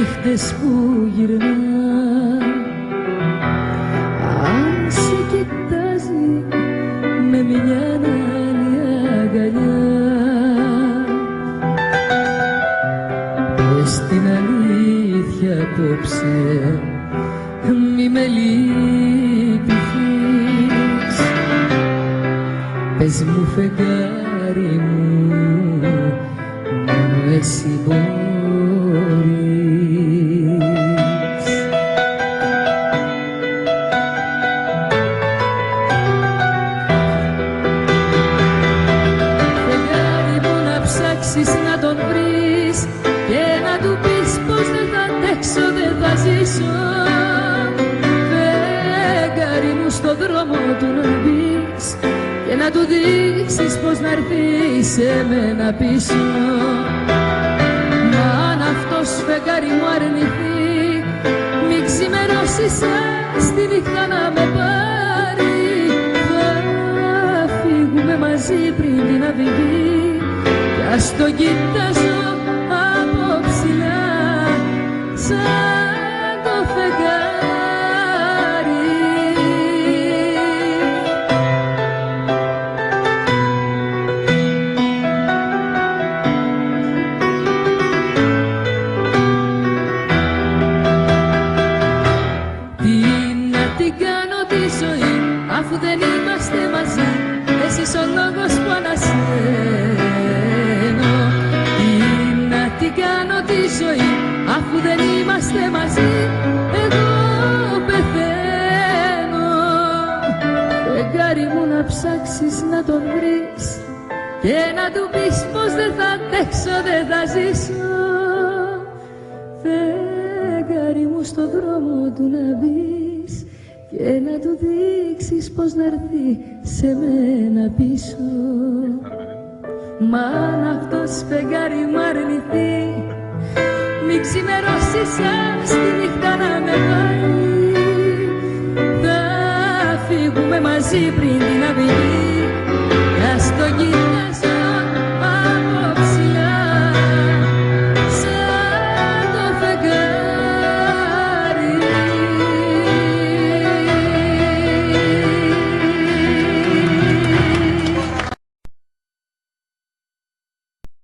νύχτες που γυρνά, αν σε κοιτάζει με μια άλλη αγκαλιά. Πες την αλήθεια απόψε, μη με λυπηθείς. Πες μου φεγγάρι μου, μόνο εσύ μπορείς. Φεγγάρι μου να ψάξεις να τον βρεις και να του πεις πως δεν θα αντέξω, δεν θα ζήσω. Φεγγάρι μου στον δρόμο του να μπεις και να του δείξεις πως να έρθει σε μένα πίσω. Μα αν αυτός φεγγάρι μου αρνηθεί, μη ξημερώσεις στη νύχτα να με πάρει. Θα φύγουμε μαζί πριν την αυγή κι ας το κοιτάζω από ψηλά σαν το φεγγάρι. Αφού δεν είμαστε μαζί, εσύ ο λόγος που ανασένω. Τι να την κάνω τη ζωή, αφού δεν είμαστε μαζί, εγώ πεθαίνω. Φεγγάρι μου να ψάξεις να τον βρεις και να του πεις πως δεν θα αντέξω, δεν θα ζήσω. Φεγγάρι μου στον δρόμο του να μπεις και να του δείξεις πως να έρθει σε μένα πίσω. Μα αν αυτός φεγγάρι μου αρνηθεί, μη ξημερώσεις στη νύχτα να